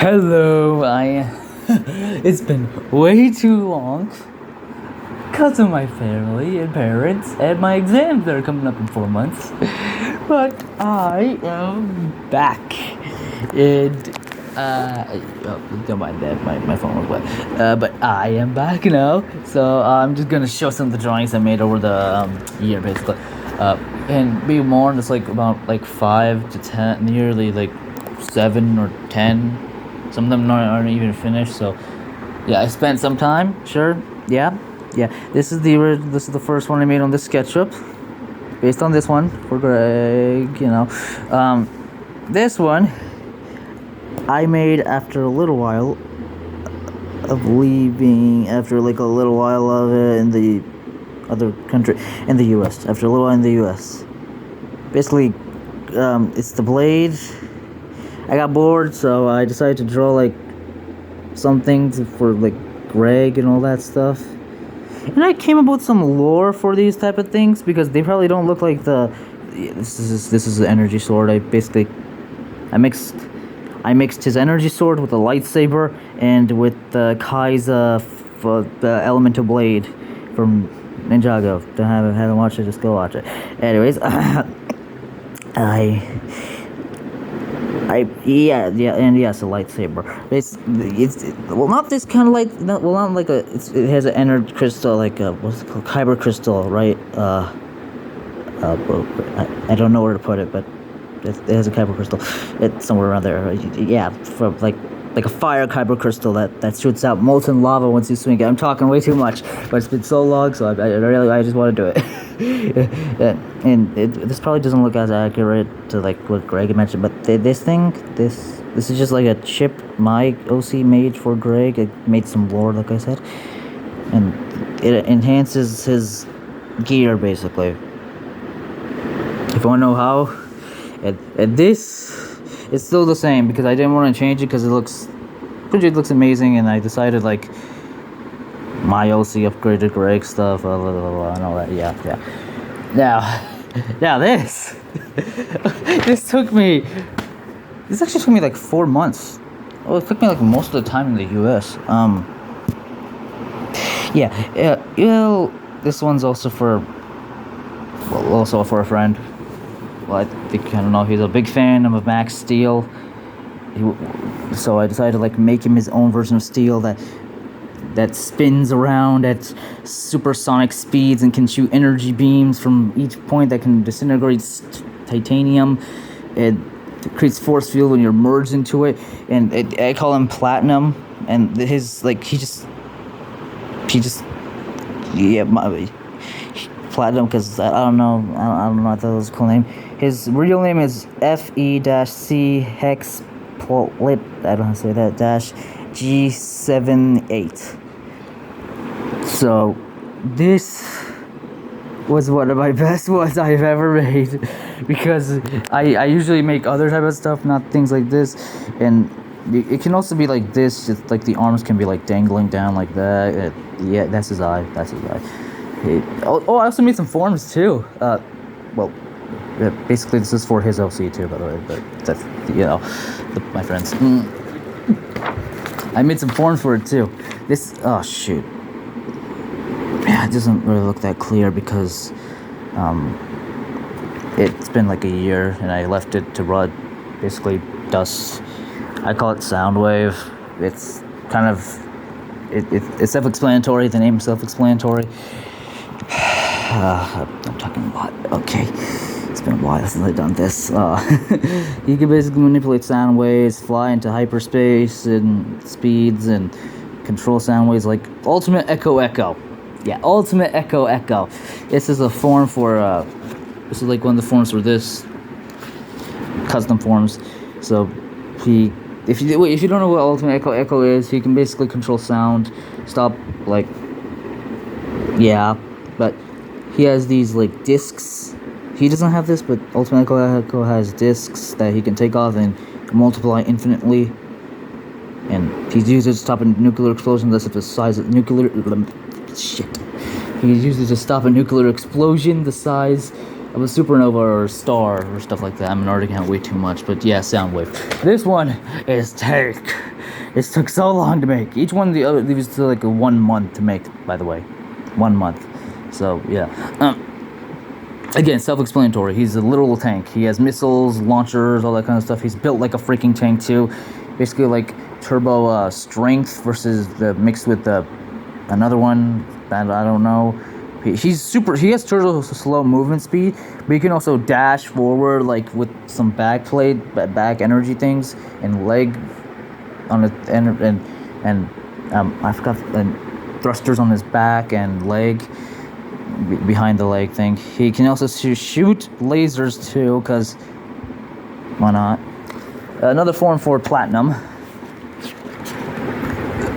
Hello, it's been way too long because of my family and parents and my exams that are coming up in 4 months. But I am back. And, don't mind that, my phone was wet. But I am back now. So I'm just gonna show some of the drawings I made over the year, basically. And be more, just like about like 5 to 10, nearly like 7 or 10. Some of them aren't even finished, so yeah, I spent some time. Sure, yeah. This is the first one I made on this SketchUp, based on this one for Greg. This one I made after a little while of leaving, after like a little while of it in the other country, in the U.S. After a little while in the U.S. Basically, it's the blade. I got bored, so I decided to draw like something for like Greg and all that stuff. And I came up with some lore for these type of things because they probably don't look like the. This is the energy sword. I mixed his energy sword with a lightsaber and with Kai's the elemental blade from Ninjago. Haven't watched it, just go watch it. Anyways, yes, a lightsaber. It's not this kind of light. Not like a. It has an energy crystal, like what's it called, kyber crystal, right? I don't know where to put it, but it has a kyber crystal. It's somewhere around there. Yeah, from like a fire kyber crystal that shoots out molten lava once you swing it. I'm talking way too much, but it's been so long, so I just want to do it. And this probably doesn't look as accurate to like what Greg mentioned, but this is just like a chip my OC made for Greg. It made some lore, like I said, and it enhances his gear basically. If you want to know how, and this it's still the same because I didn't want to change it because it looks amazing, and I decided like my OC upgraded Greg stuff, and all that. Yeah. Now this this actually took me like 4 months. Well, it took me like most of the time in the US. This one's also for a friend. Well, I don't know, he's a big fan of Max Steel. So I decided to like make him his own version of Steel that spins around at supersonic speeds and can shoot energy beams from each point that can disintegrate titanium. It creates force field when you're merged into it, and I call him Platinum. And his like Platinum, because I don't know, I thought it was a cool name. His real name is FE-C hex I don't know how to say that, -G78. So this was one of my best ones I've ever made, because I usually make other type of stuff, not things like this, and it can also be like this, just like the arms can be like dangling down like that. That's his eye. I also made some forms too. Basically this is for his OC too, by the way, but that's, my friends. I made some forms for it too. Oh shoot. Yeah, it doesn't really look that clear because it's been like a year and I left it to rot, basically dust. I call it Soundwave. It's kind of it's self-explanatory. The name is self-explanatory. I'm talking a lot. Okay, it's been a while since I've done this. You can basically manipulate sound waves, fly into hyperspace and speeds, and control sound waves like Ultimate Echo. Yeah, Ultimate Echo. This is a form for this is like one of the forms for this custom forms. So if you don't know what Ultimate Echo is, he can basically control sound, stop like, but he has these like discs. He doesn't have this, but Ultimate Echo has discs that he can take off and multiply infinitely. And he's used to stop a nuclear explosion. That's if the size of nuclear shit. He's used to stop a nuclear explosion the size of a supernova or a star or stuff like that. I'm already can't way too much, but yeah, Soundwave. This one is Take. It took so long to make. Each one, the other, it was like a 1 month to make, by the way. 1 month. So, yeah. Again, self-explanatory. He's a literal tank. He has missiles, launchers, all that kind of stuff. He's built like a freaking tank, too. Basically, like, turbo strength versus mixed with another one that I don't know. He has turbo slow movement speed, but he can also dash forward, like, with some back energy things, and leg on it, and I forgot, and thrusters on his back and leg, behind the leg thing. He can also shoot lasers too, because why not? Another form for platinum.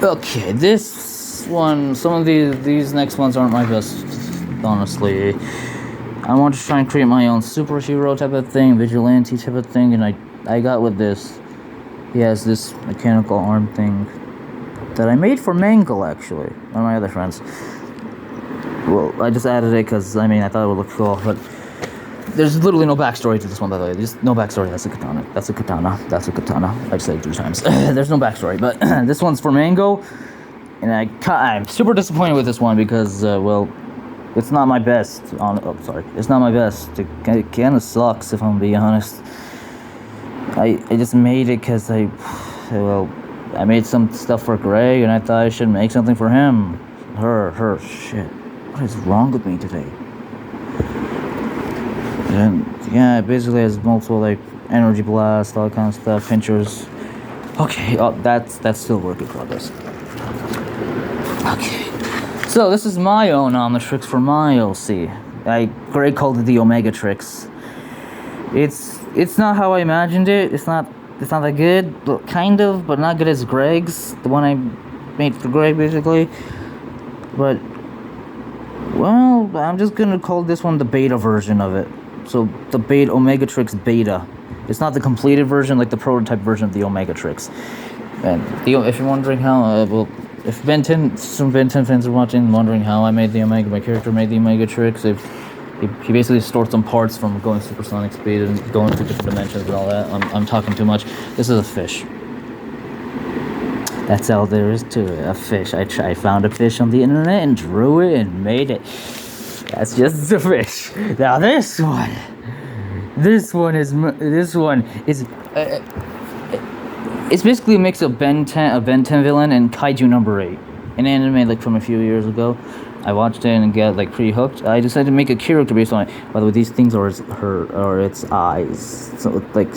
Okay, this one, some of these next ones aren't my best, honestly. I want to try and create my own superhero type of thing, vigilante type of thing, and I got with this. He has this mechanical arm thing that I made for Mangle, actually, one of my other friends. Well, I just added it because, I mean, I thought it would look cool, but there's literally no backstory to this one, by the way. There's no backstory. That's a katana. That's a katana. That's a katana. I've said it 3 times. There's no backstory, but this one's for Mango, and I'm super disappointed with this one because, well, it's not my best. It's not my best. It kind of sucks, if I'm being honest. I just made it because I made some stuff for Greg, and I thought I should make something for him. Her, shit. What is wrong with me today? And yeah, it basically has multiple, like, energy blast, all that kind of stuff, pinchers. Okay, that's still work in progress. Okay, so this is my own Omnitrix for my OC. Greg called it the Omega Trix. It's not how I imagined it. It's not that good, kind of, but not good as Greg's, the one I made for Greg, basically. But, well, I'm just gonna call this one the beta version of it. So, the Omegatrix beta. It's not the completed version, like the prototype version of the Omegatrix. And if you're wondering how, if some Ben 10 fans are watching, wondering how I made the Omega, my character made the Omegatrix, he basically stored some parts from going supersonic speed and going through different dimensions and all that. I'm talking too much. This is a fish. That's all there is to it. A fish. I found a fish on the internet and drew it and made it. That's just a fish. Now this one is it's basically a mix of a Ben 10 villain and Kaiju number 8, an anime like from a few years ago. I watched it and got like pretty hooked. I decided to make a character based on it. By the way, these things are its eyes. So like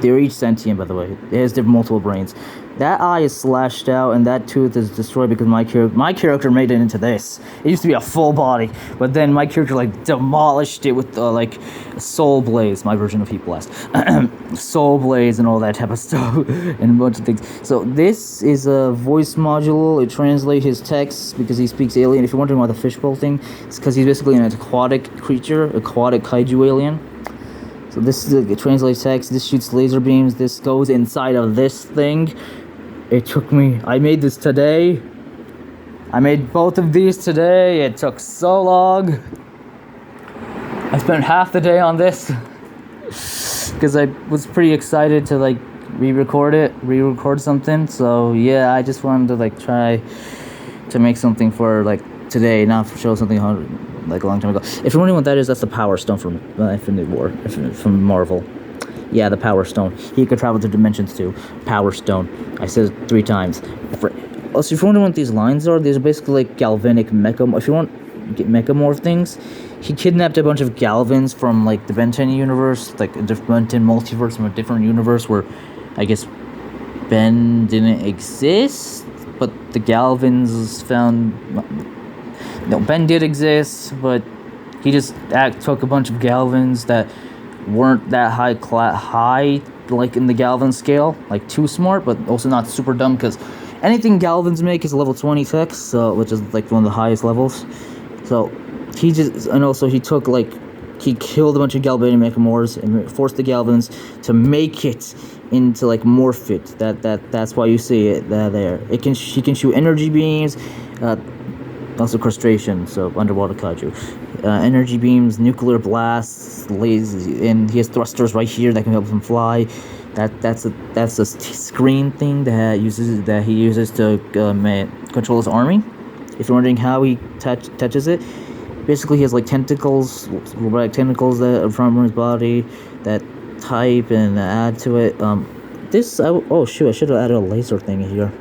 they're each sentient, by the way. It has multiple brains. That eye is slashed out, and that tooth is destroyed because my character made it into this. It used to be a full body, but then my character like demolished it with like soul blades, my version of Heat Blast, soul blades and all that type of stuff, and a bunch of things. So this is a voice module. It translates his text because he speaks alien. If you're wondering why the fishbowl thing, it's because he's basically an aquatic creature, aquatic kaiju alien. So this is it translates text. This shoots laser beams. This goes inside of this thing. It took me. I made this today. I made both of these today. It took so long. I spent half the day on this because I was pretty excited to like re-record something. So yeah, I just wanted to like try to make something for like today, not show something like a long time ago. If you're wondering what that is, that's the Power Stone from Infinity War, from Marvel. Yeah, the Power Stone. He could travel to dimensions too. Power Stone. I said it 3 times. Also, if you're wondering what these lines are, these are basically like galvanic mecha. If you want mechamorph things, he kidnapped a bunch of Galvins from like the Ben 10 universe, like a different Ben 10 multiverse from a different universe where I guess Ben didn't exist, but the Galvins found. No, Ben did exist, but he just took a bunch of Galvins that weren't that high, like in the Galvin scale, like too smart, but also not super dumb, because anything Galvins make is level 20 tech, so which is like one of the highest levels. So he took like he killed a bunch of Galvanian Mechamorphs and forced the Galvins to make it into like Morphit. That's why you see it there. She can shoot energy beams. Also crustacean, so underwater kaiju. Energy beams, nuclear blasts, lasers, and he has thrusters right here that can help him fly. That's a screen thing that he uses to control his army. If you're wondering how he touches it, basically he has like tentacles, robotic tentacles that from his body that type and add to it. Oh shoot, I should have added a laser thing here.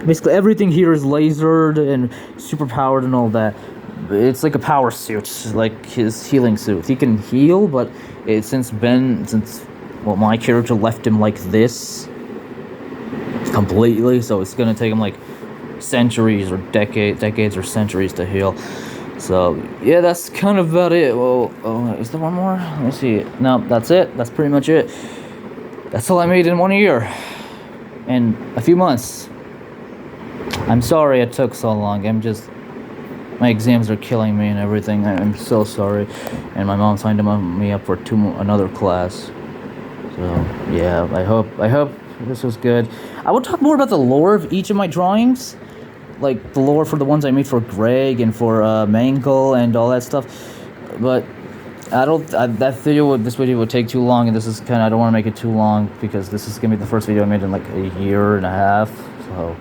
Basically everything here is lasered and super powered and all that. It's like a power suit, like his healing suit. He can heal, but since my character left him like this completely, so it's gonna take him like centuries or decades or centuries to heal. So yeah, that's kind of about it. Well, is there one more? Let me see. No, that's it. That's pretty much it. That's all I made in 1 year and a few months. I'm sorry it took so long. My exams are killing me and everything. I'm so sorry. And my mom signed me up for another class. So yeah, I hope this was good. I will talk more about the lore of each of my drawings, like the lore for the ones I made for Greg and for Mangle and all that stuff. But this video would take too long, and I don't want to make it too long because this is gonna be the first video I made in like a year and a half. So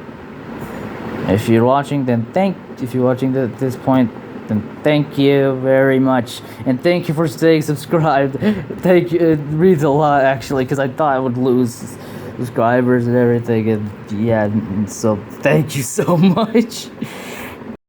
if you're watching this point, then thank you very much, and thank you for staying subscribed. Thank you. It means a lot actually, because I thought I would lose subscribers and everything, and yeah, so thank you so much.